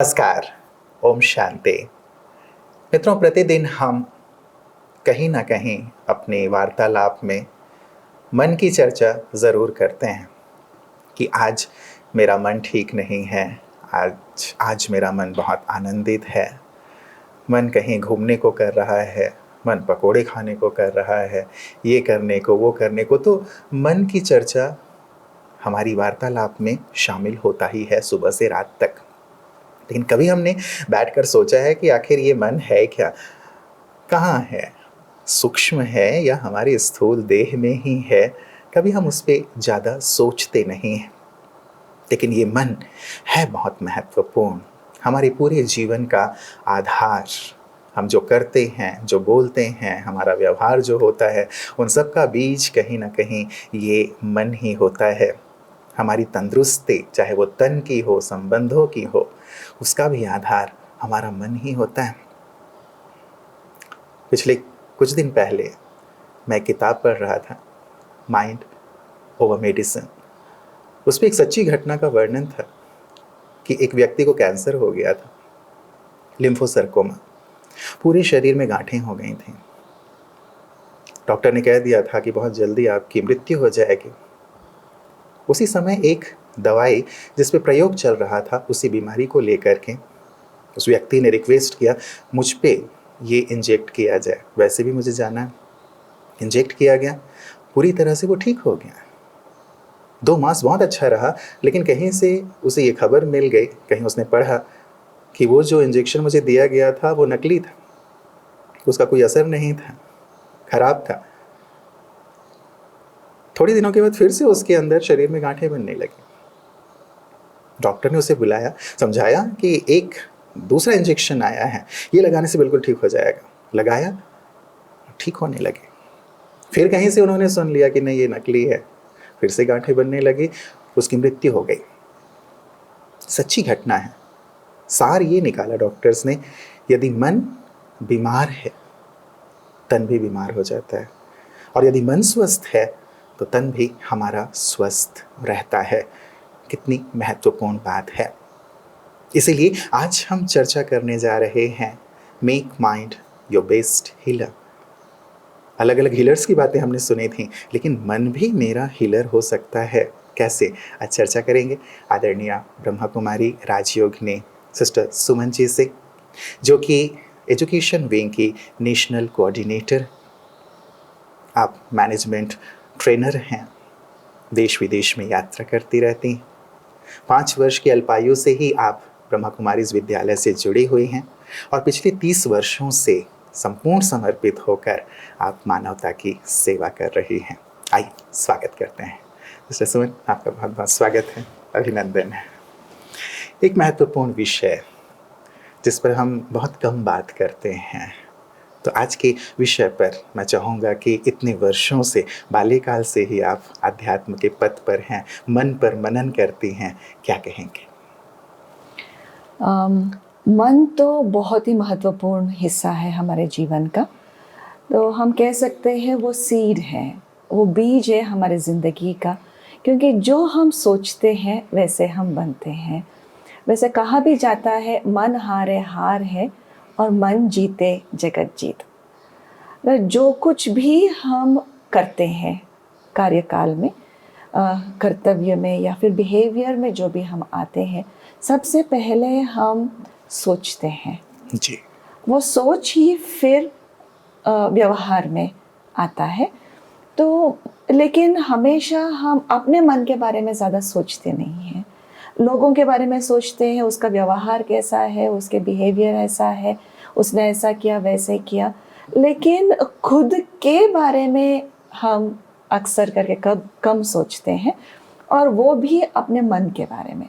नमस्कार। ओम शांति। मित्रों, प्रतिदिन हम कहीं ना कहीं अपने वार्तालाप में मन की चर्चा ज़रूर करते हैं कि आज मेरा मन ठीक नहीं है, आज मेरा मन बहुत आनंदित है, मन कहीं घूमने को कर रहा है, मन पकोड़े खाने को कर रहा है, ये करने को वो करने को। तो मन की चर्चा हमारी वार्तालाप में शामिल होता ही है सुबह से रात तक। लेकिन कभी हमने बैठकर सोचा है कि आखिर ये मन है क्या, कहाँ है, सूक्ष्म है या हमारे स्थूल देह में ही है? कभी हम उस पर ज़्यादा सोचते नहीं हैं। लेकिन ये मन है बहुत महत्वपूर्ण, हमारे पूरे जीवन का आधार। हम जो करते हैं, जो बोलते हैं, हमारा व्यवहार जो होता है, उन सब का बीज कहीं ना कहीं ये मन ही होता है। हमारी तंदुरुस्ती, चाहे वो तन की हो, संबंधों की हो, उसका भी आधार हमारा मन ही होता है। पिछले कुछ दिन पहले मैं किताब पढ़ रहा था, माइंड ओवर मेडिसिन। उसमें एक सच्ची घटना का वर्णन था कि एक व्यक्ति को कैंसर हो गया था, लिम्फोसर्कोमा। पूरे शरीर में गांठें हो गई थीं। डॉक्टर ने कह दिया था कि बहुत जल्दी आपकी मृत्यु हो जाएगी। उसी समय एक दवाई जिस पे प्रयोग चल रहा था, उसी बीमारी को लेकर के उस व्यक्ति ने रिक्वेस्ट किया, मुझ पे ये इंजेक्ट किया जाए, वैसे भी मुझे जाना है। इंजेक्ट किया गया, पूरी तरह से वो ठीक हो गया। 2 मास बहुत अच्छा रहा, लेकिन कहीं से उसे ये खबर मिल गई, कहीं उसने पढ़ा कि वो जो इंजेक्शन मुझे दिया गया था वो नकली था, उसका कोई असर नहीं था, खराब था। थोड़ी दिनों के बाद फिर से उसके अंदर शरीर में गांठें बनने लगी। डॉक्टर ने उसे बुलाया, समझाया कि एक दूसरा इंजेक्शन आया है, ये लगाने से बिल्कुल ठीक हो जाएगा। लगाया, ठीक होने लगे। फिर कहीं से उन्होंने सुन लिया कि नहीं, ये नकली है, फिर से गांठें बनने लगी, उसकी मृत्यु हो गई। सच्ची घटना है। सार ये निकाला डॉक्टर्स ने, यदि मन बीमार है, तन भी बीमार हो जाता है, और यदि मन स्वस्थ है तो तन भी हमारा स्वस्थ रहता है। कितनी महत्वपूर्ण बात है। इसीलिए आज हम चर्चा करने जा रहे हैं, make mind your best healer. अलग अलग हीलर्स की बातें हमने सुनी थी, लेकिन मन भी मेरा हीलर हो सकता है। कैसे? आज चर्चा करेंगे आदरणीय ब्रह्मा कुमारी राजयोगिनी सिस्टर सुमन जी से, जो कि एजुकेशन विंग की नेशनल कोऑर्डिनेटर। आप मैनेजमेंट ट्रेनर हैं, देश विदेश में यात्रा करती रहती हैं। 5 वर्ष की अल्पायु से ही आप ब्रह्मा कुमारीज विद्यालय से जुड़ी हुई हैं, और पिछले 30 वर्षों से संपूर्ण समर्पित होकर आप मानवता की सेवा कर रही हैं। आइए स्वागत करते हैं मिस्टर सुमन, आपका बहुत बहुत स्वागत है, अभिनंदन है। एक महत्वपूर्ण विषय जिस पर हम बहुत कम बात करते हैं, तो आज के विषय पर मैं चाहूँगा कि इतने वर्षों से, बाल्यकाल से ही आप अध्यात्म के पथ पर हैं, मन पर मनन करती हैं, क्या कहेंगे? मन तो बहुत ही महत्वपूर्ण हिस्सा है हमारे जीवन का। तो हम कह सकते हैं वो सीड है, वो बीज है हमारे ज़िंदगी का, क्योंकि जो हम सोचते हैं वैसे हम बनते हैं। वैसे कहा भी जाता है, मन हारे हार है और मन जीते जगत जीत। जो कुछ भी हम करते हैं कार्यकाल में, कर्तव्य में या फिर बिहेवियर में जो भी हम आते हैं, सबसे पहले हम सोचते हैं जी। वो सोच ही फिर व्यवहार में आता है। तो लेकिन हमेशा हम अपने मन के बारे में ज़्यादा सोचते नहीं हैं, लोगों के बारे में सोचते हैं, उसका व्यवहार कैसा है, उसके बिहेवियर ऐसा है, उसने ऐसा किया वैसे किया, लेकिन खुद के बारे में हम अक्सर करके कम सोचते हैं, और वो भी अपने मन के बारे में।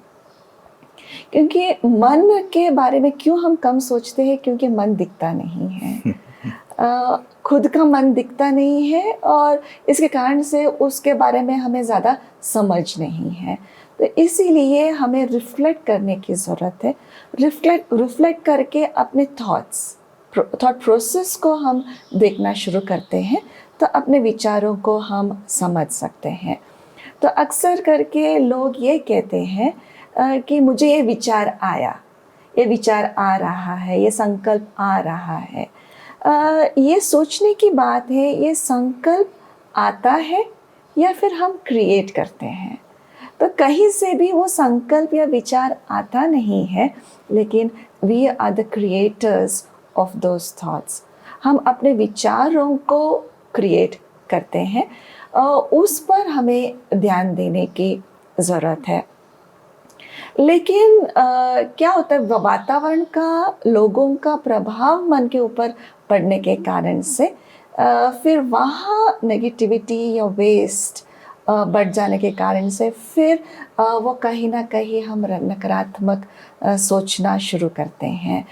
क्योंकि मन के बारे में क्यों हम कम सोचते हैं? क्योंकि मन दिखता नहीं है। खुद का मन दिखता नहीं है, और इसके कारण से उसके बारे में हमें ज़्यादा समझ नहीं है। तो इसीलिए हमें रिफ्लेक्ट करने की ज़रूरत है। रिफ्लेक्ट करके अपने थॉट प्रोसेस को हम देखना शुरू करते हैं, तो अपने विचारों को हम समझ सकते हैं। तो अक्सर करके लोग ये कहते हैं कि मुझे ये विचार आया, ये विचार आ रहा है, ये संकल्प आ रहा है, ये सोचने की बात है, ये संकल्प आता है या फिर हम क्रिएट करते हैं। तो कहीं से भी वो संकल्प या विचार आता नहीं है, लेकिन we are the creators of those thoughts. हम अपने विचारों को क्रिएट करते हैं, उस पर हमें ध्यान देने की ज़रूरत है। लेकिन क्या होता है, वातावरण का, लोगों का प्रभाव मन के ऊपर पड़ने के कारण से फिर वहाँ नेगेटिविटी या वेस्ट बढ़ जाने के कारण से फिर वो कहीं ना कहीं हम नकारात्मक सोचना शुरू करते हैं।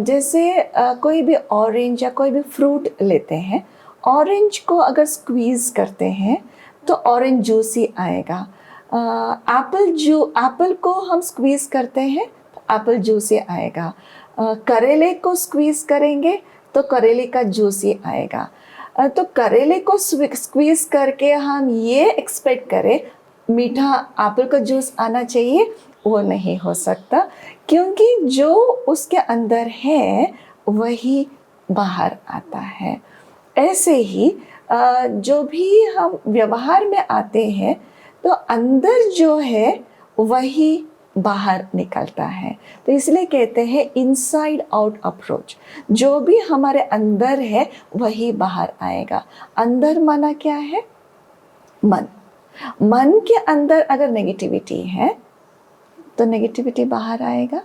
जैसे कोई भी ऑरेंज या कोई भी फ्रूट लेते हैं, ऑरेंज को अगर स्क्वीज़ करते हैं तो ऑरेंज जूस ही आएगा। एप्पल को हम स्क्वीज़ करते हैं तो एप्पल जूस ही आएगा। करेले को स्क्वीज़ करेंगे तो करेले का जूस ही आएगा। तो करेले को स्क्वीज़ करके हम ये एक्सपेक्ट करें मीठा एप्पल का जूस आना चाहिए, वो नहीं हो सकता, क्योंकि जो उसके अंदर है वही बाहर आता है। ऐसे ही जो भी हम व्यवहार में आते हैं तो अंदर जो है वही बाहर निकलता है। तो इसलिए कहते हैं इनसाइड आउट अप्रोच। जो भी हमारे अंदर है वही बाहर आएगा। अंदर माना क्या है? मन। मन के अंदर अगर नेगेटिविटी है तो नेगेटिविटी बाहर आएगा।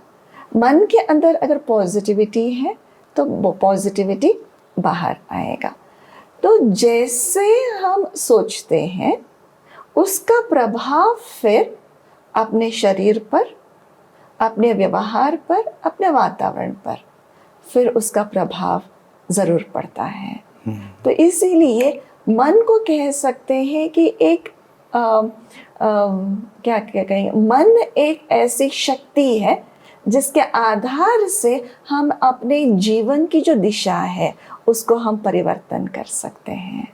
मन के अंदर अगर पॉजिटिविटी है तो वो पॉजिटिविटी बाहर आएगा। तो जैसे हम सोचते हैं उसका प्रभाव फिर अपने शरीर पर, अपने व्यवहार पर, अपने वातावरण पर फिर उसका प्रभाव ज़रूर पड़ता है। तो इसीलिए मन को कह सकते हैं कि एक क्या कहेंगे, मन एक ऐसी शक्ति है जिसके आधार से हम अपने जीवन की जो दिशा है उसको हम परिवर्तन कर सकते हैं।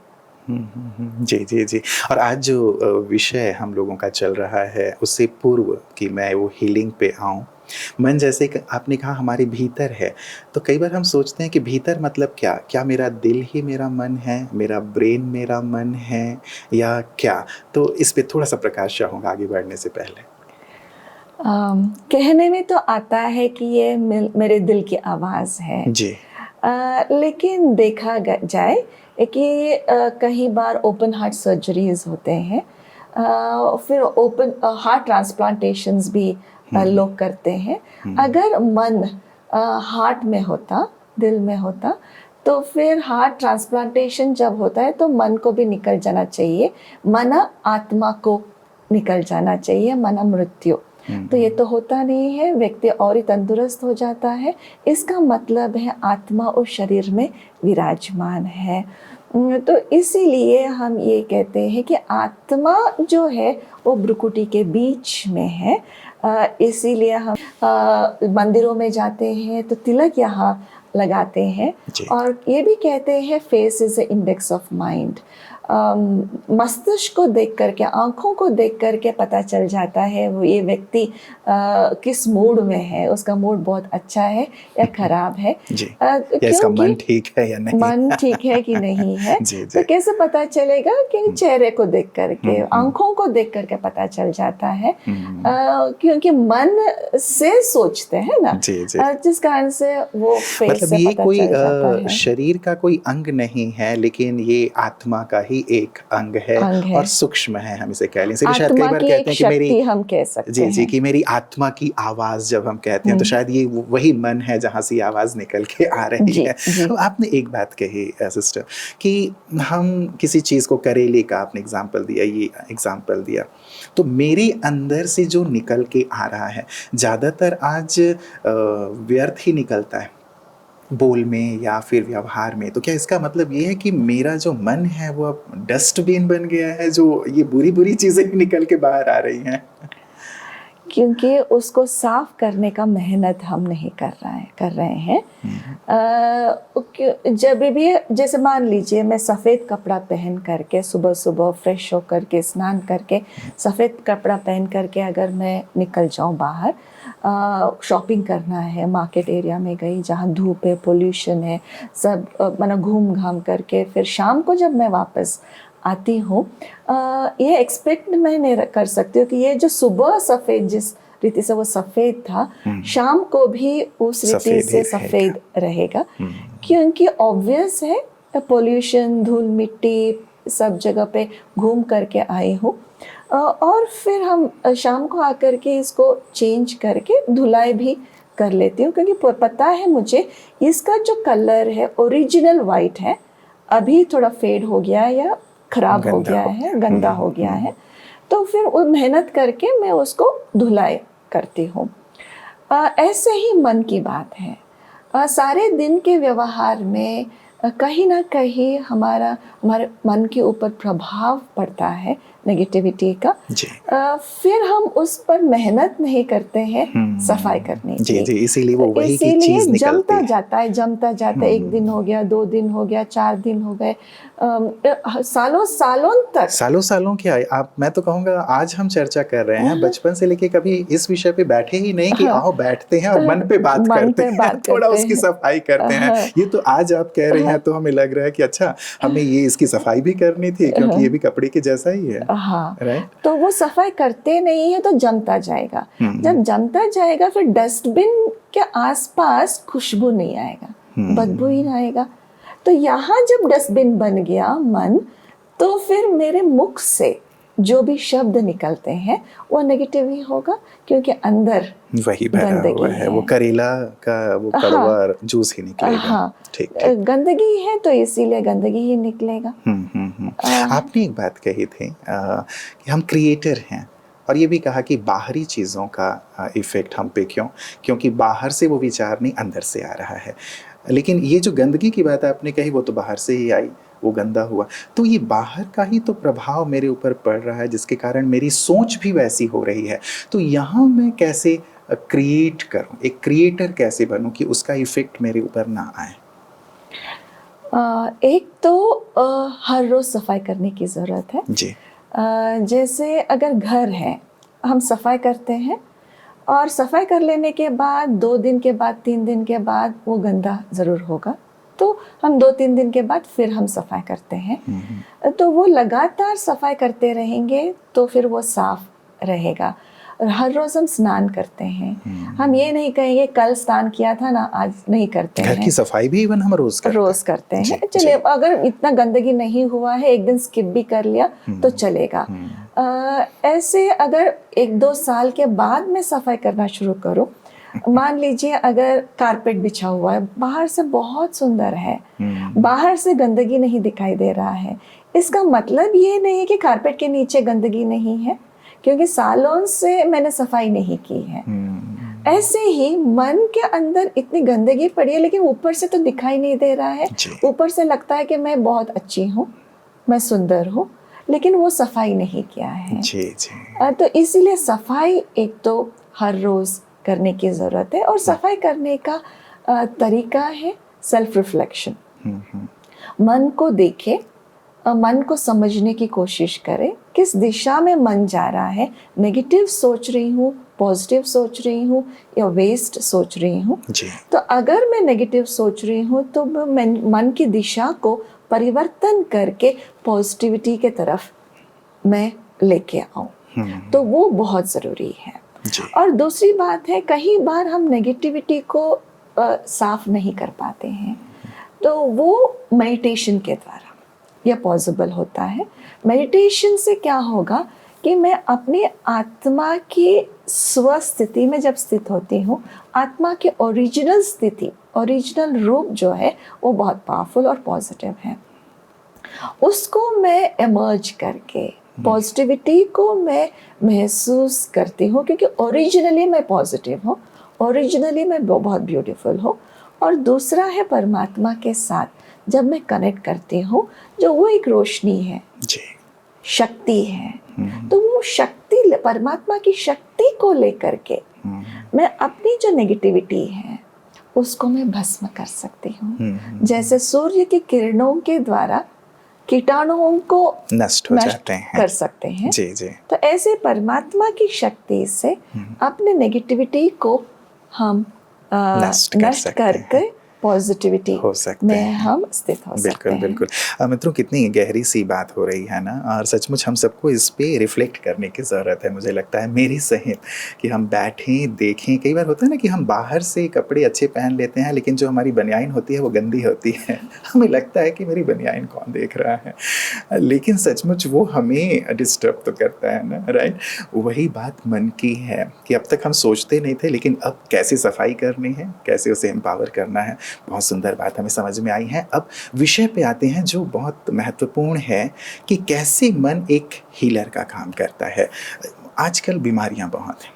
जी जी जी। और आज जो विषय हम लोगों का चल रहा है उससे पूर्व कि मैं वो हीलिंग पे आऊँ, मन जैसे कि आपने कहा हमारे भीतर है, तो कई बार हम सोचते हैं कि भीतर मतलब क्या? क्या मेरा दिल ही मेरा मन है, मेरा ब्रेन मेरा मन है या क्या? तो इस पे थोड़ा सा प्रकाश चाहूँगा आगे बढ़ने से पहले। कहने में तो आता है कि ये मेरे दिल की आवाज़ है जी। लेकिन देखा जाए कि कई बार ओपन हार्ट सर्जरीज होते हैं, फिर ओपन हार्ट ट्रांसप्लांटेशंस भी लोग करते हैं। अगर मन हार्ट में होता, दिल में होता, तो फिर हार्ट ट्रांसप्लांटेशन जब होता है तो मन को भी निकल जाना चाहिए, मना आत्मा को निकल जाना चाहिए, मना मृत्यु। तो ये तो होता नहीं है, व्यक्ति और ही तंदुरुस्त हो जाता है। इसका मतलब है आत्मा और शरीर में विराजमान है। तो इसीलिए हम ये कहते हैं कि आत्मा जो है वो भ्रुकुटी के बीच में है। इसीलिए हम मंदिरों में जाते हैं तो तिलक यहाँ लगाते हैं और ये भी कहते हैं face is a index of mind. मस्तिष्क को देख करके, आँखों को देख करके पता चल जाता है वो ये व्यक्ति किस मूड में है, उसका मूड बहुत अच्छा है या खराब है, इसका मन ठीक है या नहीं, मन ठीक है कि नहीं है। जी, तो कैसे पता चलेगा? कि चेहरे को देख करके, आँखों को देख करके पता चल जाता है, क्योंकि मन से सोचते हैं ना, जिस कारण से वो फेस मतलब से ये पता कोई चल जाता है। शरीर का कोई अंग नहीं है, लेकिन ये आत्मा का ही एक अंग है और सूक्ष्म है, हम इसे कह लें। शायद कई बार कहते हैं कि मेरी, हम कह सकते जी जी, कि मेरी आत्मा की आवाज़ जब हम कहते हैं तो शायद ये वही मन है जहाँ से आवाज़ निकल के आ रही है। तो आपने एक बात कही सिस्टर कि हम किसी चीज़ को, करेले का आपने एग्जाम्पल दिया, ये एग्जाम्पल दिया, तो मेरे अंदर से जो निकल के आ रहा है ज़्यादातर आज व्यर्थ ही निकलता है, बोल में या फिर व्यवहार में। तो क्या इसका मतलब ये है कि मेरा जो मन है वो अब डस्टबिन बन गया है, जो ये बुरी बुरी चीज़ें निकल के बाहर आ रही हैं? क्योंकि उसको साफ करने का मेहनत हम नहीं कर रहे हैं। जब भी जैसे मान लीजिए मैं सफ़ेद कपड़ा पहन करके सुबह सुबह फ्रेश होकर के स्नान करके सफ़ेद कपड़ा पहन करके अगर मैं निकल जाऊं बाहर, शॉपिंग करना है, मार्केट एरिया में गई जहाँ धूप है, पोल्यूशन है, सब मतलब घूम घाम करके फिर शाम को जब मैं वापस आती हूँ, ये एक्सपेक्ट मैं नहीं कर सकती हूँ कि ये जो सुबह सफ़ेद जिस रीति से वो सफ़ेद था शाम को भी उस रीति से सफ़ेद रहेगा। क्योंकि ऑब्वियस है पोल्यूशन, धूल मिट्टी सब जगह पे घूम करके आई हूँ, और फिर हम शाम को आकर के इसको चेंज करके धुलाई भी कर लेती हूँ, क्योंकि पता है मुझे इसका जो कलर है ओरिजिनल वाइट है, अभी थोड़ा फेड हो गया है या ख़राब हो गया है, गंदा हो गया है, तो फिर वो मेहनत करके मैं उसको धुलाई करती हूँ। ऐसे ही मन की बात है, सारे दिन के व्यवहार में कहीं ना कहीं हमारे मन के ऊपर प्रभाव पड़ता है नेगेटिविटी का। फिर हम उस पर मेहनत नहीं करते हैं सफाई करने की। जी, इसीलिए वो वही की चीज निकलती है। जमता जाता है, 1 दिन हो गया, 2 दिन हो गया, 4 दिन हो गए, सालों क्या आप, मैं तो कहूँगा आज हम चर्चा कर रहे हैं, बचपन से लेके कभी इस विषय पे बैठे ही नहीं कि आओ बैठते हैं और मन पे बात करते हैं, थोड़ा उसकी सफाई करते हैं। ये तो आज आप कह रहे हैं तो हमें लग रहा है कि अच्छा हमें ये इसकी सफाई भी करनी थी, क्योंकि ये भी कपड़े के जैसा ही है। हाँ, तो वो सफाई करते नहीं है तो जमता जाएगा। जब जमता जाएगा फिर डस्टबिन के आसपास खुशबू नहीं आएगा, बदबू ही नहीं आएगा। तो यहाँ जब डस्टबिन बन गया मन, तो फिर मेरे मुख से जो भी शब्द निकलते हैं वो नेगेटिव ही होगा, क्योंकि अंदर वही भरा हुआ है, वो करेला का वो कड़वा जूस ही निकलेगा। हाँ, ठीक। गंदगी है तो इसीलिए गंदगी ही निकलेगा। आपने एक बात कही थी कि हम क्रिएटर हैं, और ये भी कहा कि बाहरी चीज़ों का इफ़ेक्ट हम पे क्योंकि बाहर से वो विचार नहीं अंदर से आ रहा है। लेकिन ये जो गंदगी की बात आपने कही वो तो बाहर से ही आई, वो गंदा हुआ, तो ये बाहर का ही तो प्रभाव मेरे ऊपर पड़ रहा है, जिसके कारण मेरी सोच भी वैसी हो रही है। तो यहाँ मैं कैसे क्रिएट करूँ, एक क्रिएटर कैसे बनूँ कि उसका इफ़ेक्ट मेरे ऊपर ना आए? एक तो हर रोज़ सफाई करने की ज़रूरत है जी। जैसे अगर घर है, हम सफाई करते हैं और सफाई कर लेने के बाद 2 दिन के बाद 3 दिन के बाद वो गंदा ज़रूर होगा, तो हम 2-3 दिन के बाद फिर हम सफाई करते हैं। तो वो लगातार सफाई करते रहेंगे तो फिर वो साफ रहेगा। हर रोज़ हम स्नान करते हैं, हम ये नहीं कहेंगे कल स्नान किया था ना आज नहीं करते हैं। घर की सफाई भी इवन हम रोज़ करते हैं। चलिए अगर इतना गंदगी नहीं हुआ है, एक दिन स्किप भी कर लिया तो चलेगा। ऐसे अगर 1-2 साल के बाद मैं सफाई करना शुरू करूँ, मान लीजिए अगर कारपेट बिछा हुआ है, बाहर से बहुत सुंदर है, बाहर से गंदगी नहीं दिखाई दे रहा है, इसका मतलब ये नहीं है कि कारपेट के नीचे गंदगी नहीं है, क्योंकि सालों से मैंने सफाई नहीं की है। ऐसे ही मन के अंदर इतनी गंदगी पड़ी है, लेकिन ऊपर से तो दिखाई नहीं दे रहा है। ऊपर से लगता है कि मैं बहुत अच्छी हूँ, मैं सुंदर हूँ, लेकिन वो सफाई नहीं किया है। तो इसीलिए सफाई एक तो हर रोज़ करने की ज़रूरत है, और सफाई करने का तरीका है सेल्फ रिफ्लेक्शन। मन को देखे, मन को समझने की कोशिश करें, किस दिशा में मन जा रहा है, नेगेटिव सोच रही हूँ, पॉजिटिव सोच रही हूँ या वेस्ट सोच रही हूँ। तो अगर मैं नेगेटिव सोच रही हूँ तो मैं मन की दिशा को परिवर्तन करके पॉजिटिविटी के तरफ मैं लेके आऊँ, तो वो बहुत ज़रूरी है। और दूसरी बात है, कई बार हम नेगेटिविटी को साफ नहीं कर पाते हैं, तो वो मेडिटेशन के द्वारा यह पॉसिबल होता है। मेडिटेशन से क्या होगा कि मैं अपनी आत्मा की स्वस्थिति में जब स्थित होती हूँ, आत्मा की ओरिजिनल स्थिति, ओरिजिनल रूप जो है वो बहुत पावरफुल और पॉजिटिव है, उसको मैं इमर्ज करके पॉजिटिविटी को मैं महसूस करती हूँ, क्योंकि ओरिजिनली मैं पॉजिटिव हूँ, ओरिजिनली मैं बहुत ब्यूटीफुल हूँ। और दूसरा है परमात्मा के साथ जब मैं कनेक्ट करती हूँ, जो वो एक रोशनी है, शक्ति है, तो वो शक्ति इसीलिए परमात्मा की शक्ति को लेकर के मैं अपनी जो नेगेटिविटी है उसको मैं भस्म कर सकती हूँ। जैसे सूर्य की किरणों के द्वारा कीटाणुओं को नष्ट हो जाते हैं, कर सकते हैं। जी जी। तो ऐसे परमात्मा की शक्ति से अपने नेगेटिविटी को हम नष्ट करके पॉजिटिविटी हो सकते में हैं। हम स्थित हो सकते हैं। बिल्कुल। मित्रों, कितनी गहरी सी बात हो रही है ना, और सचमुच हम सबको इस पे रिफ्लेक्ट करने की ज़रूरत है। मुझे लगता है मेरी सहित कि हम बैठें, देखें। कई बार होता है ना कि हम बाहर से कपड़े अच्छे पहन लेते हैं, लेकिन जो हमारी बनियाइन होती है वो गंदी होती है। हमें लगता है कि मेरी बनियाइन कौन देख रहा है, लेकिन सचमुच वो हमें डिस्टर्ब तो करता है ना, राइट। वही बात मन की है कि अब तक हम सोचते नहीं थे, लेकिन अब कैसे सफाई करनी है, कैसे उसे एम्पावर करना है, बहुत सुंदर बात हमें समझ में आई है। अब विषय पे आते हैं जो बहुत महत्वपूर्ण है कि कैसे मन एक हीलर का काम करता है। आजकल बीमारियां बहुत हैं,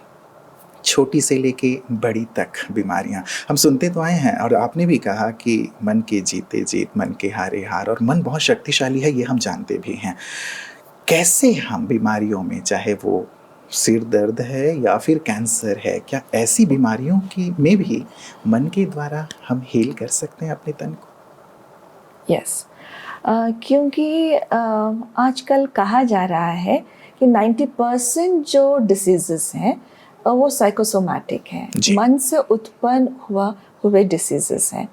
छोटी से लेके बड़ी तक बीमारियां हम सुनते तो आए हैं, और आपने भी कहा कि मन के जीते जीत, मन के हारे हार, और मन बहुत शक्तिशाली है, ये हम जानते भी हैं। कैसे हम बीमारियों में, चाहे वो सिर दर्द है या फिर कैंसर है, क्या ऐसी बीमारियों की में भी मन के द्वारा हम हील कर सकते हैं अपने तन को? यस, क्योंकि आजकल कहा जा रहा है कि 90% जो डिसीजेस हैं वो साइकोसोमैटिक हैं, मन से उत्पन्न हुए डिसीजेस हैं।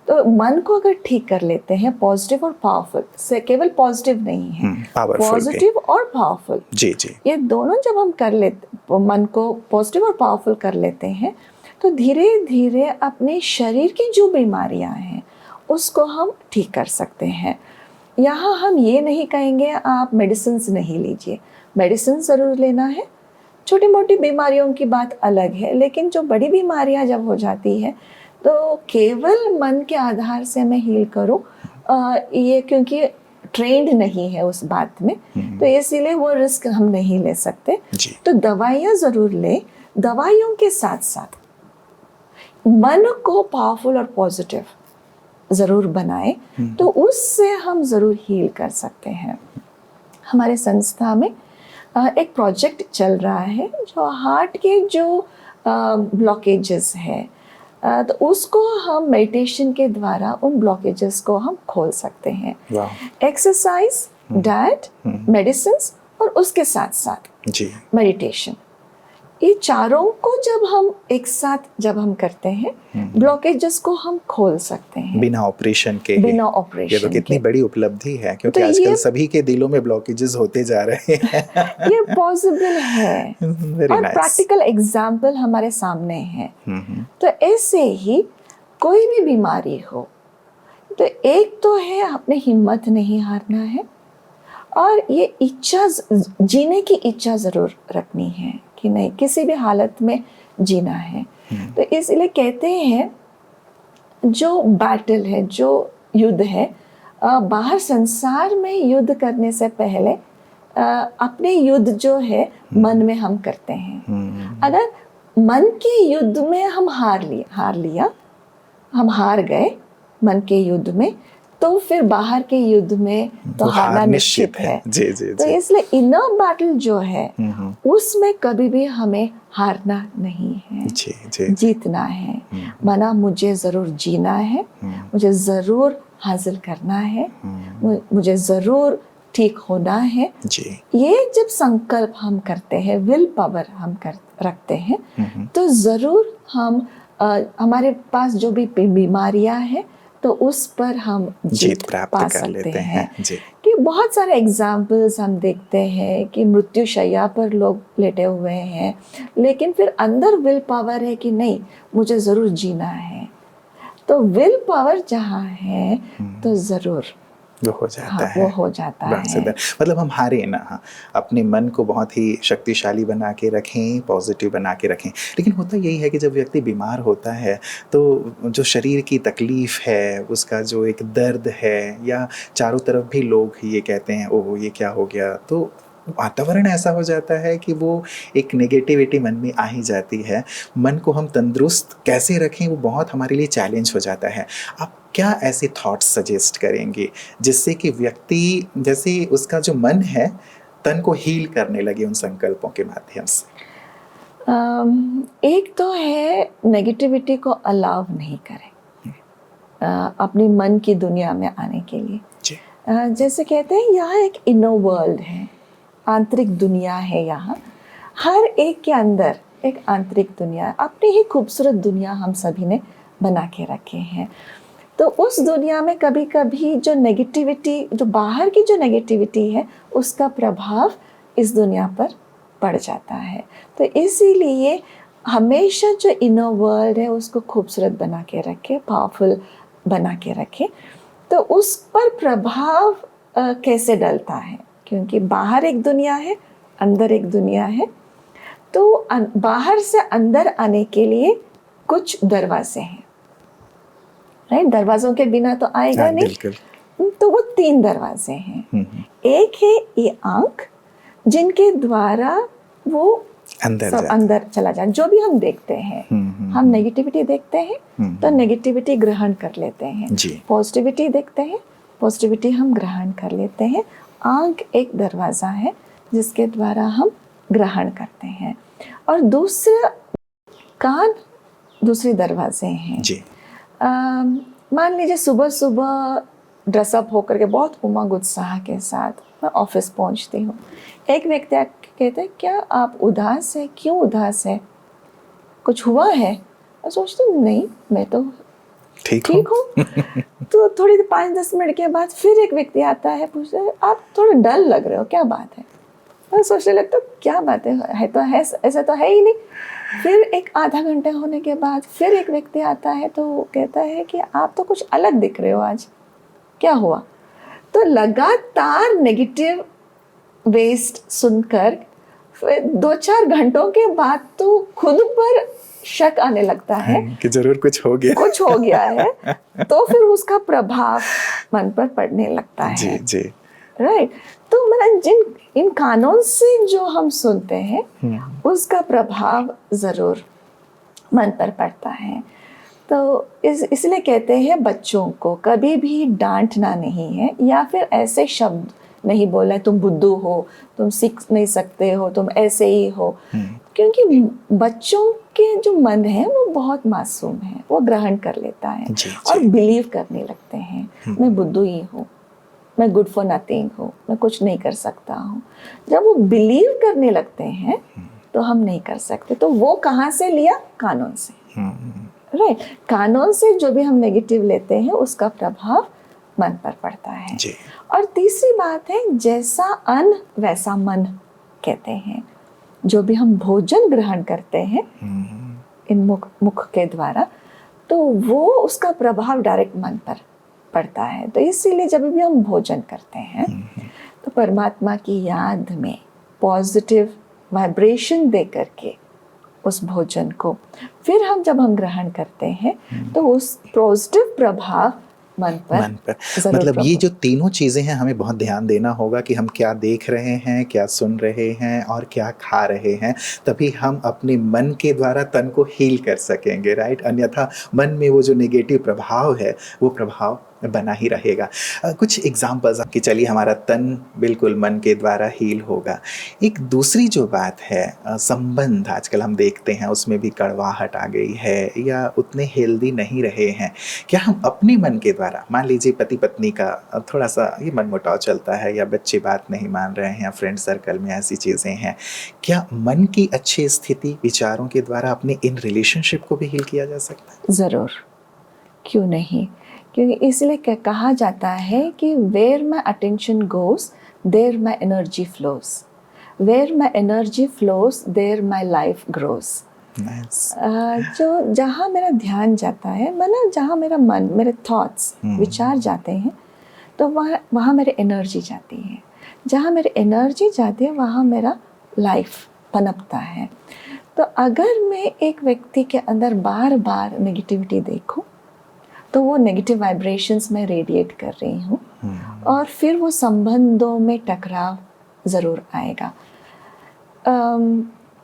तो मन को अगर ठीक कर लेते हैं, पॉजिटिव और पावरफुल से, केवल पॉजिटिव नहीं है, पॉजिटिव और पावरफुल, जी जी, ये दोनों जब हम कर लेते, मन को पॉजिटिव और पावरफुल कर लेते हैं, तो धीरे धीरे अपने शरीर की जो बीमारियां हैं उसको हम ठीक कर सकते हैं। यहाँ हम ये नहीं कहेंगे आप मेडिसिन नहीं लीजिए, मेडिसिन ज़रूर लेना है, छोटी मोटी बीमारियों की बात अलग है, लेकिन जो बड़ी बीमारियां जब हो जाती है तो केवल मन के आधार से मैं हील करूं, ये क्योंकि ट्रेंड नहीं है उस बात में, तो इसीलिए वो रिस्क हम नहीं ले सकते। तो दवाइयाँ ज़रूर ले, दवाइयों के साथ साथ मन को पावरफुल और पॉजिटिव ज़रूर बनाए, तो उससे हम ज़रूर हील कर सकते हैं। हमारे संस्था में एक प्रोजेक्ट चल रहा है जो हार्ट के जो ब्लॉकेजेस है, तो उसको हम मेडिटेशन के द्वारा उन ब्लॉकेजेस को हम खोल सकते हैं। एक्सरसाइज, डाइट, मेडिसिन्स और उसके साथ साथ मेडिटेशन, ये चारों को जब हम एक साथ जब हम करते हैं, ब्लॉकेजेस को हम खोल सकते हैं बिना ऑपरेशन के। ये तो कितनी बड़ी उपलब्धि है, क्योंकि तो आजकल सभी के दिलों में ब्लॉकेजेस होते जा रहे हैं। ये पॉसिबल है और प्रैक्टिकल एग्जाम्पल हमारे सामने है। तो ऐसे ही कोई भी बीमारी हो, तो एक तो है अपने हिम्मत नहीं हारना है, और ये इच्छा, जीने की इच्छा ज़रूर रखनी है कि नहीं, किसी भी हालत में जीना है। तो इसलिए कहते हैं जो बैटल है, जो युद्ध है, बाहर संसार में युद्ध करने से पहले अपने युद्ध जो है मन में हम करते हैं। अगर मन के युद्ध में हम हार लिया, हम हार गए मन के युद्ध में, तो फिर बाहर के युद्ध में तो हारना निश्चित है। तो इसलिए इनर बैटल जो है उसमें कभी भी हमें हारना नहीं है, जीतना है। माना मुझे ज़रूर जीना है, मुझे ज़रूर हासिल करना है, मुझे ज़रूर ठीक होना है। ये जब संकल्प हम करते हैं, विल पावर हम रखते हैं, तो ज़रूर हम हमारे पास जो भी बीमारियां हैं तो उस पर हम जीत प्राप्त कर लेते हैं। कि बहुत सारे एग्जाम्पल्स हम देखते हैं कि मृत्यु शैया पर लोग लेटे हुए हैं, लेकिन फिर अंदर विल पावर है कि नहीं, मुझे ज़रूर जीना है। तो विल पावर जहाँ है तो ज़रूर वो हो जाता है, वो हो जाता है। मतलब हम हारे ना, अपने मन को बहुत ही शक्तिशाली बना के रखें, पॉजिटिव बना के रखें। लेकिन होता यही है कि जब व्यक्ति बीमार होता है तो जो शरीर की तकलीफ़ है, उसका जो एक दर्द है, या चारों तरफ भी लोग ये कहते हैं ओह ये क्या हो गया, तो वातावरण ऐसा हो जाता है कि वो एक नेगेटिविटी मन में आ ही जाती है। मन को हम तंदुरुस्त कैसे रखें, वो बहुत हमारे लिए चैलेंज हो जाता है। आप क्या ऐसे थॉट्स सजेस्ट करेंगे जिससे कि व्यक्ति, जैसे उसका जो मन है तन को हील करने लगे उन संकल्पों के माध्यम से? एक तो है नेगेटिविटी को अलाउ नहीं करें अपनी मन की दुनिया में आने के लिए। जी। जैसे कहते हैं यहाँ एक इनर वर्ल्ड है, आंतरिक दुनिया है। यहाँ हर एक के अंदर एक आंतरिक दुनिया, अपनी ही खूबसूरत दुनिया हम सभी ने बना के रखे हैं। तो उस दुनिया में कभी कभी जो नेगेटिविटी, जो बाहर की जो नेगेटिविटी है, उसका प्रभाव इस दुनिया पर पड़ जाता है। तो इसीलिए हमेशा जो इनर वर्ल्ड है उसको खूबसूरत बना के रखे, पावरफुल बना के रखे। तो उस पर प्रभाव कैसे डलता है, क्योंकि बाहर एक दुनिया है, अंदर एक दुनिया है। तो बाहर से अंदर आने के लिए कुछ दरवाजे हैं, राइट? दरवाजों के बिना तो आएगा नहीं। बिल्कुल। तो वो 3 दरवाजे हैं। एक है ये आंख, जिनके द्वारा वो सब अंदर चला जाए। जो भी हम देखते हैं, हम नेगेटिविटी देखते हैं तो नेगेटिविटी ग्रहण कर लेते हैं, पॉजिटिविटी देखते हैं, पॉजिटिविटी हम ग्रहण कर लेते हैं। आंख एक दरवाज़ा है जिसके द्वारा हम ग्रहण करते हैं। और दूसरा कान दूसरे दरवाजे हैं जी। मान लीजिए सुबह सुबह ड्रेसअप होकर के बहुत उमंग उत्साह के साथ मैं ऑफिस पहुंचती हूँ। एक व्यक्ति कहते हैं क्या आप उदास है? क्यों उदास है? कुछ हुआ है? मैं सोचती हूँ नहीं, मैं तो ठीक हूँ। तो थोड़ी 5-10 मिनट के बाद फिर एक व्यक्ति आता है, पूछता है आप थोड़ा डल लग रहे हो, क्या बात है? मैं सोचने लगता हूँ क्या बात है तो है, ऐसा तो है ही नहीं। फिर एक आधा घंटे होने के बाद फिर एक व्यक्ति आता है तो कहता है कि आप तो कुछ अलग दिख रहे हो आज, क्या हुआ? तो लगातार नेगेटिव वेस्ट सुनकर 2-4 घंटों के बाद तो खुद पर शक आने लगता है कि जरूर कुछ हो गया है। तो फिर उसका प्रभाव मन पर पड़ने लगता है जी। राइट। तो मतलब इन कानों से जो हम सुनते हैं उसका प्रभाव जरूर मन पर पड़ता है। तो इसलिए कहते हैं बच्चों को कभी भी डांटना नहीं है, या फिर ऐसे शब्द नहीं बोलना तुम बुद्धू हो, तुम सीख नहीं सकते हो, तुम ऐसे ही हो। क्योंकि बच्चों के जो मन है वो बहुत मासूम है, वो ग्रहण कर लेता है और बिलीव करने लगते हैं मैं बुद्धू ही हूँ, मैं गुड फॉर नथिंग हूँ, मैं कुछ नहीं कर सकता हूँ। जब वो बिलीव करने लगते हैं तो हम नहीं कर सकते। तो वो कहाँ से लिया? कानून से, राइट। कानून से जो भी हम नेगेटिव लेते हैं उसका प्रभाव मन पर पड़ता है जी। और तीसरी बात है जैसा अन्न वैसा मन कहते हैं। जो भी हम भोजन ग्रहण करते हैं इन मुख के द्वारा, तो वो उसका प्रभाव डायरेक्ट मन पर पड़ता है। तो इसीलिए जब भी हम भोजन करते हैं तो परमात्मा की याद में पॉजिटिव वाइब्रेशन दे करके उस भोजन को फिर जब हम ग्रहण करते हैं तो उस पॉजिटिव प्रभाव मन पर मतलब ये जो तीनों चीज़ें हैं हमें बहुत ध्यान देना होगा कि हम क्या देख रहे हैं, क्या सुन रहे हैं और क्या खा रहे हैं, तभी हम अपने मन के द्वारा तन को हील कर सकेंगे, राइट। अन्यथा मन में वो जो नेगेटिव प्रभाव है वो प्रभाव बना ही रहेगा। कुछ एग्जाम्पल्स कि चलिए हमारा तन बिल्कुल मन के द्वारा हील होगा। एक दूसरी जो बात है संबंध, आजकल हम देखते हैं उसमें भी कड़वाहट आ गई है या उतने हेल्दी नहीं रहे हैं। क्या हम अपने मन के द्वारा, मान लीजिए पति पत्नी का थोड़ा सा ये मनमुटाव चलता है या बच्चे बात नहीं मान रहे हैं या फ्रेंड सर्कल में ऐसी चीज़ें हैं, क्या मन की अच्छी स्थिति विचारों के द्वारा अपने इन रिलेशनशिप को भी हील किया जा सकता है? ज़रूर, क्यों नहीं। क्योंकि इसलिए कहा जाता है कि where my attention goes there my energy flows, where my energy flows there my life grows. जो जहाँ मेरा ध्यान जाता है, मतलब जहाँ मेरा मन, मेरे थॉट्स विचार जाते हैं, तो वहाँ मेरी एनर्जी जाती है। जहाँ मेरी एनर्जी जाती है वहाँ मेरा लाइफ पनपता है। तो अगर मैं एक व्यक्ति के अंदर बार बार नेगेटिविटी देखूं तो वो नेगेटिव वाइब्रेशंस में रेडिएट कर रही हूँ और फिर वो संबंधों में टकराव ज़रूर आएगा।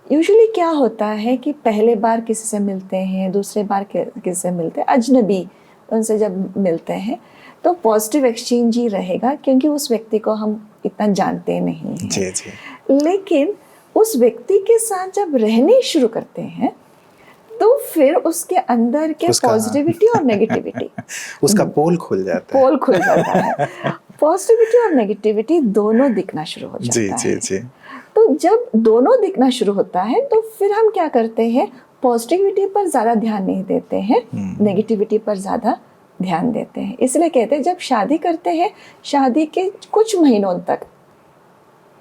यूजुअली क्या होता है कि पहले बार किसी से मिलते हैं, दूसरे बार किसी से मिलते हैं, अजनबी उनसे जब मिलते हैं तो पॉजिटिव एक्सचेंज ही रहेगा, क्योंकि उस व्यक्ति को हम इतना जानते नहीं हैं। जी जी। लेकिन उस व्यक्ति के साथ जब रहने शुरू करते हैं तो फिर उसके अंदर के पॉजिटिविटी और नेगेटिविटी उसका पोल खुल जाता है। पोल खुल जाता है। पॉजिटिविटी और नेगेटिविटी दोनों दिखना शुरू हो जाता जी है। जी जी। तो जब दोनों दिखना शुरू होता है तो फिर हम क्या करते हैं, पॉजिटिविटी पर ज़्यादा ध्यान नहीं देते हैं, नेगेटिविटी पर ज़्यादा ध्यान देते हैं। इसलिए कहते हैं जब शादी करते हैं, शादी के कुछ महीनों तक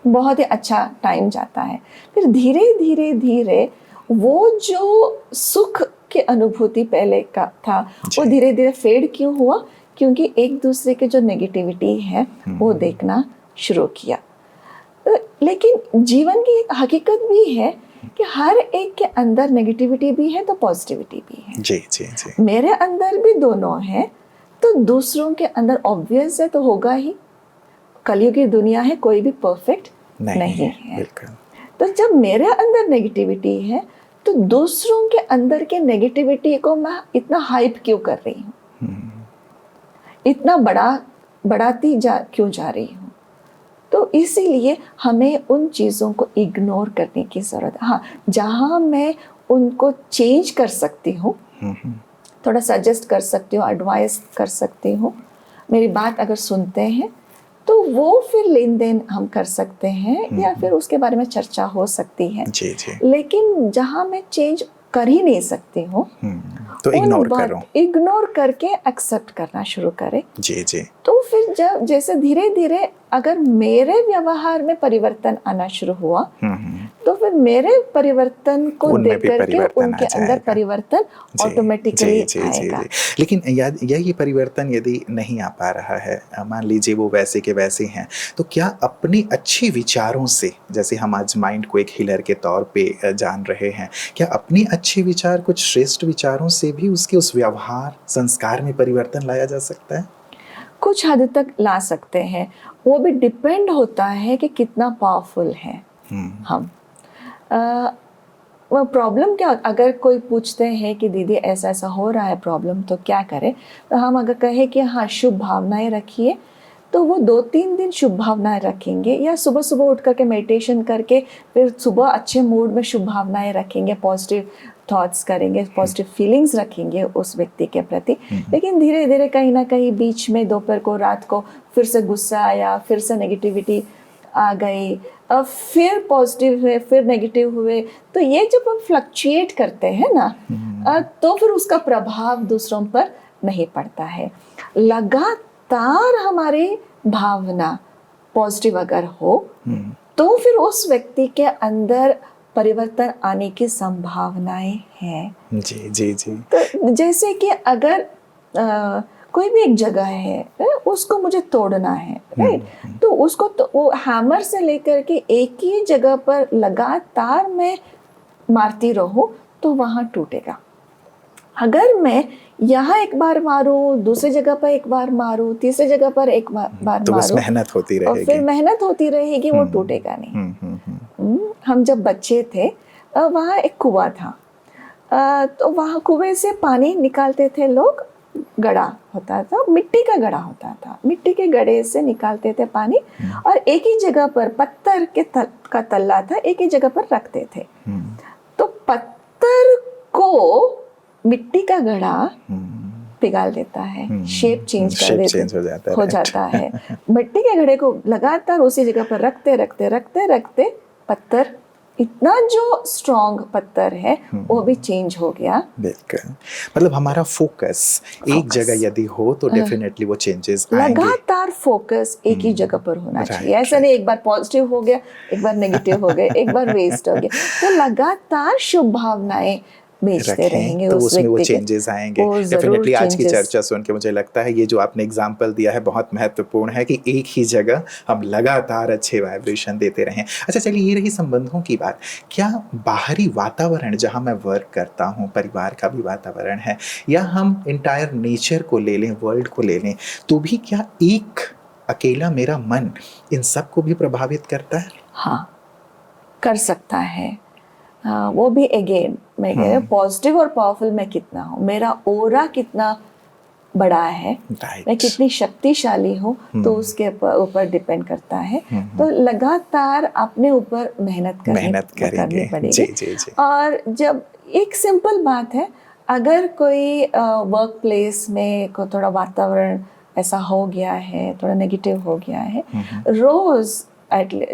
बहुत ही अच्छा टाइम जाता है, फिर धीरे धीरे धीरे वो जो सुख की अनुभूति पहले का था वो धीरे धीरे फेड क्यों हुआ, क्योंकि एक दूसरे के जो नेगेटिविटी है वो देखना शुरू किया। लेकिन जीवन की एक हकीकत भी है कि हर एक के अंदर नेगेटिविटी भी है तो पॉजिटिविटी भी है। जी जी जी। मेरे अंदर भी दोनों है तो दूसरों के अंदर ऑब्वियस है तो होगा ही। कलयुग की दुनिया है, कोई भी परफेक्ट नहीं है। बिल्कुल। तो जब मेरे अंदर नेगेटिविटी है तो दूसरों के अंदर के नेगेटिविटी को मैं इतना हाइप क्यों कर रही हूँ, इतना बढ़ाती क्यों जा रही हूँ। तो इसीलिए हमें उन चीज़ों को इग्नोर करने की ज़रूरत है। हाँ, जहाँ मैं उनको चेंज कर सकती हूँ, थोड़ा सजेस्ट कर सकती हूँ, एडवाइस कर सकती हूँ, मेरी बात अगर सुनते हैं तो वो फिर लेन देन हम कर सकते हैं या फिर उसके बारे में चर्चा हो सकती है। जी जी। लेकिन जहाँ मैं चेंज कर ही नहीं सकती हूँ तो इग्नोर करके एक्सेप्ट करना शुरू करें। जी जी। तो फिर जब जैसे धीरे धीरे अगर मेरे व्यवहार में परिवर्तन आना शुरू हुआ तो फिर मेरे परिवर्तन को देख करके उनके अंदर परिवर्तन ऑटोमेटिकली आएगा। लेकिन यही परिवर्तन यदि नहीं आ पा रहा है, मान लीजिए वो वैसे के वैसे हैं, तो क्या अपने अच्छे विचारों से, जैसे हम आज माइंड को एक हीलर के तौर पे जान रहे हैं, क्या अपने अच्छे विचार, कुछ श्रेष्ठ विचारों से भी उसके उस व्यवहार संस्कार में परिवर्तन लाया जा सकता है? कुछ हद तक ला सकते हैं, वो भी डिपेंड होता है कि कितना पावरफुल है हम। प्रॉब्लम क्या, अगर कोई पूछते हैं कि दीदी ऐसा ऐसा हो रहा है प्रॉब्लम तो क्या करें, तो हम अगर कहें कि हाँ शुभ भावनाएं रखिए, तो वो 2-3 दिन शुभ भावनाएं रखेंगे, या सुबह सुबह उठ करके मेडिटेशन करके फिर सुबह अच्छे मूड में शुभ भावनाएं रखेंगे, पॉजिटिव थॉट्स करेंगे, पॉजिटिव फीलिंग्स रखेंगे उस व्यक्ति के प्रति। लेकिन धीरे धीरे कहीं ना कहीं बीच में दोपहर को, रात को फिर से गुस्सा आया, फिर से नेगेटिविटी आ गई, फिर पॉजिटिव हुए, फिर नेगेटिव हुए, तो ये जब हम फ्लक्चुएट करते हैं ना तो फिर उसका प्रभाव दूसरों पर नहीं पड़ता है। लगातार हमारी भावना पॉजिटिव अगर हो तो फिर उस व्यक्ति के अंदर परिवर्तन आने की संभावनाएं हैं। जी जी जी। तो जैसे कि अगर कोई भी एक जगह है, उसको मुझे तोड़ना है, राइट, तो उसको तो वो हैमर से लेकर के एक ही जगह पर लगातार मैं मारती रहूं तो वहां टूटेगा। अगर मैं यहाँ एक बार मारूं, दूसरी जगह पर एक बार मारूं, तीसरी जगह पर एक बार तो मारूं, मेहनत होती रहेगी और फिर मेहनत होती रहेगी, वो टूटेगा नहीं। हम जब बच्चे थे वहाँ एक कुआं था, तो वहाँ कुएं से पानी निकालते थे लोग, गड़ा होता था, मिट्टी का गड़ा होता था, मिट्टी के गड़े से निकालते थे पानी, और एक ही जगह पर पत्थर का तल्ला था, एक ही जगह पर रखते थे। तो पत्थर को मिट्टी का घड़ा पिघाल देता है, शेप चेंज हो जाता है। मिट्टी के घड़े को लगातार उसी जगह पर रखते रखते रखते रखते पत्थर, इतना जो स्ट्रॉन्ग पत्थर है वो भी चेंज हो गया। बिल्कुल, मतलब हमारा फोकस एक जगह यदि हो तो डेफिनेटली वो चेंजेस आएंगे। लगातार फोकस एक ही जगह पर होना चाहिए, ऐसा नहीं एक बार पॉजिटिव हो गया, एक बार नेगेटिव हो गया, एक बार वेस्ट हो गया। तो लगातार शुभ भावनाएं भेजते रहेंगे तो उस उसमें वो व्यक्ति चेंजेस आएंगे डेफिनेटली। आज की चर्चा सुन के मुझे लगता है ये जो आपने एग्जांपल दिया है बहुत महत्वपूर्ण है कि एक ही जगह हम लगातार अच्छे वाइब्रेशन देते रहें। अच्छा चलिए, ये रही संबंधों की बात। क्या बाहरी वातावरण जहाँ मैं वर्क करता हूँ, परिवार का भी वातावरण है, या हम इंटायर नेचर को ले लें, वर्ल्ड को ले लें, तो भी क्या एक अकेला मेरा मन इन सब को भी प्रभावित करता है? हाँ, कर सकता है। वो भी अगेन मैं कह रही हूँ पॉजिटिव और पावरफुल मैं कितना हूँ, मेरा ओरा कितना बड़ा है, Right. मैं कितनी शक्तिशाली हूँ, तो उसके ऊपर डिपेंड करता है। तो लगातार अपने ऊपर मेहनत करनी करेंगे। पड़ेगी। जी जी जी। और जब एक सिंपल बात है, अगर कोई वर्क प्लेस में को थोड़ा वातावरण ऐसा हो गया है, थोड़ा नेगेटिव हो गया है, रोज़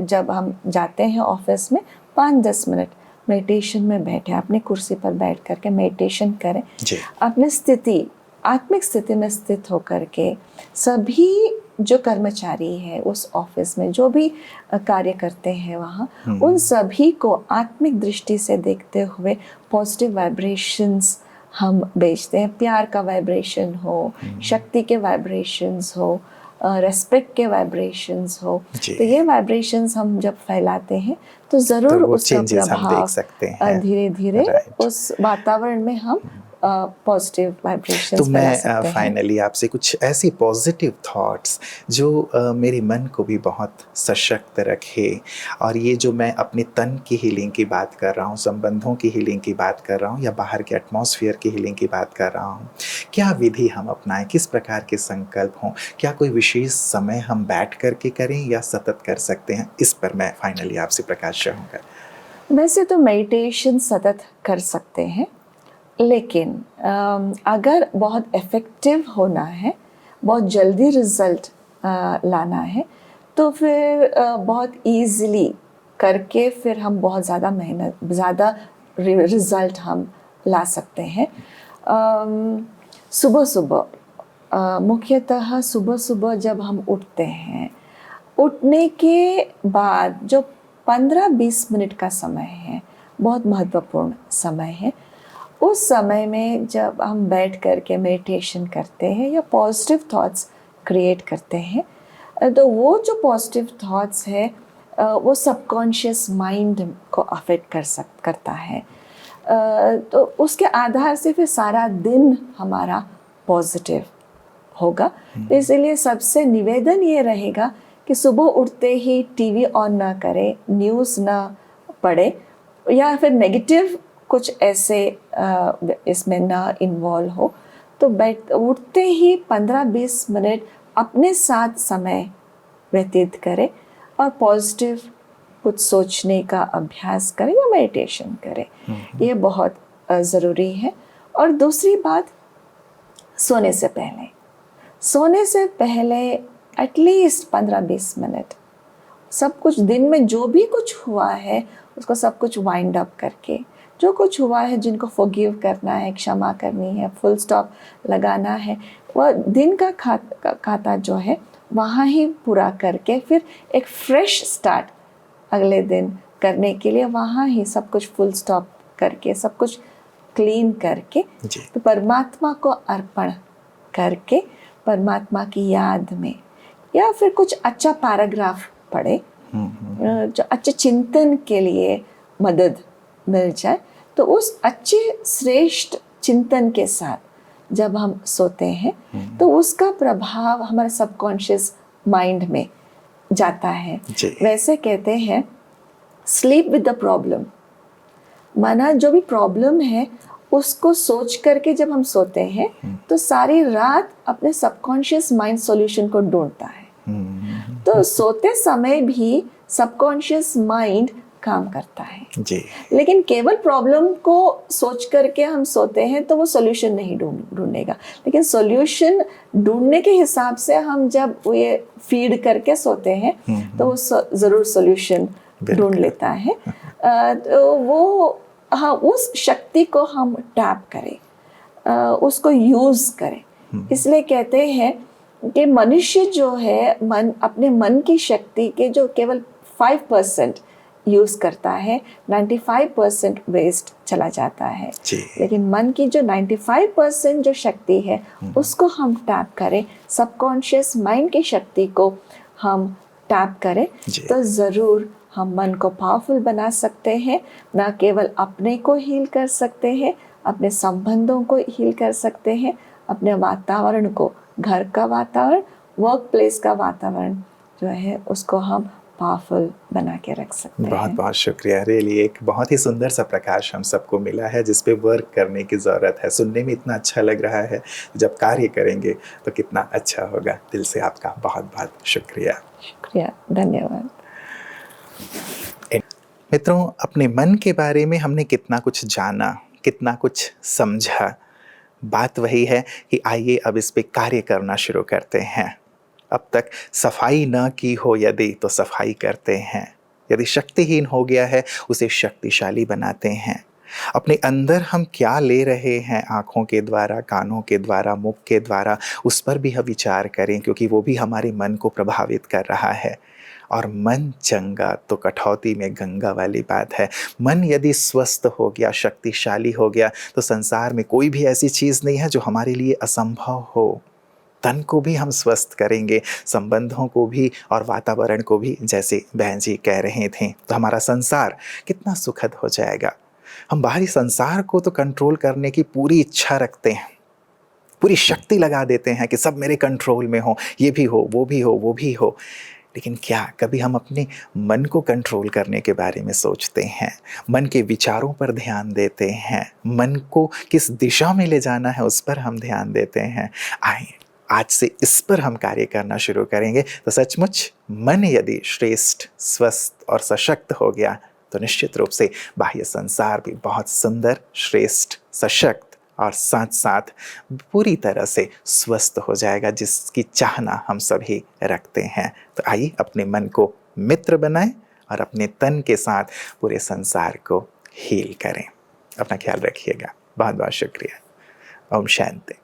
जब हम जाते हैं ऑफिस में 5-10 मिनट मेडिटेशन में बैठे, अपनी कुर्सी पर बैठ करके मेडिटेशन करें, जी। अपनी स्थिति, आत्मिक स्थिति में स्थित होकर के सभी जो कर्मचारी है उस ऑफिस में जो भी कार्य करते हैं वहाँ, उन सभी को आत्मिक दृष्टि से देखते हुए पॉजिटिव वाइब्रेशंस हम भेजते हैं। प्यार का वाइब्रेशन हो, शक्ति के वाइब्रेशंस हो, रेस्पेक्ट के वाइब्रेशंस हो, जी। तो ये वाइब्रेशंस हम जब फैलाते हैं तो ज़रूर वो उसका changes हम देख प्रभाव सकते हैं। धीरे धीरे Right. उस वातावरण में हम पॉजिटिव तो वाइब्रेशंस फैला सकते मैं हैं। फाइनली आपसे कुछ ऐसी पॉजिटिव थॉट्स जो मेरे मन को भी बहुत सशक्त रखे, और ये जो मैं अपने तन की हीलिंग की बात कर रहा हूँ, संबंधों की हीलिंग की बात कर रहा हूँ, या बाहर के एटमॉस्फेयर की हीलिंग की बात कर रहा हूँ, क्या विधि हम अपनाएं, किस प्रकार के संकल्प हों, क्या कोई विशेष समय हम बैठ करके करें या सतत कर सकते हैं, इस पर मैं फाइनली आपसे प्रकाश चाहूँगा। वैसे तो मेडिटेशन सतत कर सकते हैं, लेकिन अगर बहुत इफ़ेक्टिव होना है, बहुत जल्दी रिज़ल्ट लाना है, तो फिर बहुत इजीली करके फिर हम बहुत ज़्यादा मेहनत, ज़्यादा रिज़ल्ट हम ला सकते हैं। सुबह सुबह, मुख्यतः सुबह सुबह जब हम उठते हैं, उठने के बाद जो 15-20 मिनट का समय है, बहुत महत्वपूर्ण समय है। उस समय में जब हम बैठ कर के मेडिटेशन करते हैं या पॉजिटिव थॉट्स क्रिएट करते हैं, तो वो जो पॉजिटिव थॉट्स है वो सबकॉन्शियस माइंड को अफेक्ट करता है। तो उसके आधार से फिर सारा दिन हमारा पॉजिटिव होगा। तो इसलिए सबसे निवेदन ये रहेगा कि सुबह उठते ही टीवी ऑन ना करें, न्यूज़ ना पढ़े, या फिर नेगेटिव कुछ ऐसे इसमें ना इन्वॉल्व हो। तो उठते ही 15-20 मिनट अपने साथ समय व्यतीत करें और पॉजिटिव कुछ सोचने का अभ्यास करें या मेडिटेशन करें। ये बहुत ज़रूरी है। और दूसरी बात, सोने से पहले एटलीस्ट 15-20 मिनट सब कुछ, दिन में जो भी कुछ हुआ है उसको सब कुछ वाइंड अप करके, जो कुछ हुआ है, जिनको फॉरगिव करना है, क्षमा करनी है, फुल स्टॉप लगाना है, वह दिन का खाता जो है वहाँ ही पूरा करके फिर एक फ्रेश स्टार्ट अगले दिन करने के लिए वहाँ ही सब कुछ फुल स्टॉप करके, सब कुछ क्लीन करके, तो परमात्मा को अर्पण करके, परमात्मा की याद में, या फिर कुछ अच्छा पैराग्राफ पढ़े जो अच्छे चिंतन के लिए मदद मिल जाए, तो उस अच्छे श्रेष्ठ चिंतन के साथ जब हम सोते हैं तो उसका प्रभाव हमारे सबकॉन्शियस माइंड में जाता है। वैसे कहते हैं स्लीप विद द प्रॉब्लम, माना जो भी प्रॉब्लम है उसको सोच करके जब हम सोते हैं तो सारी रात अपने सबकॉन्शियस माइंड सॉल्यूशन को ढूंढता है। तो सोते समय भी सबकॉन्शियस माइंड काम करता है जी। लेकिन केवल प्रॉब्लम को सोच करके हम सोते हैं तो वो सॉल्यूशन नहीं ढूंढेगा, लेकिन सॉल्यूशन ढूंढने के हिसाब से हम जब ये फीड करके सोते हैं तो वो ज़रूर सॉल्यूशन ढूंढ लेता है। तो वो, हाँ, उस शक्ति को हम टैप करें, उसको यूज़ करें। इसलिए कहते हैं कि मनुष्य जो है अपने मन की शक्ति के जो केवल 5% यूज़ करता है, 95% वेस्ट चला जाता है। लेकिन मन की जो 95% जो शक्ति है उसको हम टैप करें, सबकॉन्शियस माइंड की शक्ति को हम टैप करें, तो ज़रूर हम मन को पावरफुल बना सकते हैं। ना केवल अपने को हील कर सकते हैं, अपने संबंधों को हील कर सकते हैं, अपने वातावरण को, घर का वातावरण, वर्क प्लेस का वातावरण जो है उसको हम पावरफुल बना के रख सकते बहुत हैं। बहुत शुक्रिया। रियली एक बहुत ही सुंदर सा प्रकाश हम सबको मिला है जिस पे वर्क करने की ज़रूरत है। सुनने में इतना अच्छा लग रहा है, जब कार्य करेंगे तो कितना अच्छा होगा। दिल से आपका बहुत बहुत शुक्रिया। शुक्रिया, धन्यवाद। मित्रों, अपने मन के बारे में हमने कितना कुछ जाना, कितना कुछ समझा। बात वही है कि आइए अब इस पे कार्य करना शुरू करते हैं। अब तक सफाई न की हो यदि, तो सफाई करते हैं। यदि शक्तिहीन हो गया है, उसे शक्तिशाली बनाते हैं। अपने अंदर हम क्या ले रहे हैं, आँखों के द्वारा, कानों के द्वारा, मुख के द्वारा, उस पर भी हम विचार करें, क्योंकि वो भी हमारे मन को प्रभावित कर रहा है। और मन चंगा तो कठौती में गंगा वाली बात है। मन यदि स्वस्थ हो गया, शक्तिशाली हो गया, तो संसार में कोई भी ऐसी चीज़ नहीं है जो हमारे लिए असंभव हो। तन को भी हम स्वस्थ करेंगे, संबंधों को भी और वातावरण को भी, जैसे बहन जी कह रहे थे, तो हमारा संसार कितना सुखद हो जाएगा। हम बाहरी संसार को तो कंट्रोल करने की पूरी इच्छा रखते हैं, पूरी शक्ति लगा देते हैं कि सब मेरे कंट्रोल में हो, ये भी हो, वो भी हो, वो भी हो। लेकिन क्या कभी हम अपने मन को कंट्रोल करने के बारे में सोचते हैं? मन के विचारों पर ध्यान देते हैं? मन को किस दिशा में ले जाना है, उस पर हम ध्यान देते हैं? आइए आज से इस पर हम कार्य करना शुरू करेंगे, तो सचमुच मन यदि श्रेष्ठ, स्वस्थ और सशक्त हो गया, तो निश्चित रूप से बाह्य संसार भी बहुत सुंदर, श्रेष्ठ, सशक्त और साथ साथ पूरी तरह से स्वस्थ हो जाएगा, जिसकी चाहना हम सभी रखते हैं। तो आइए अपने मन को मित्र बनाएं और अपने तन के साथ पूरे संसार को हील करें। अपना ख्याल रखिएगा। बहुत बहुत शुक्रिया। ओम शांति।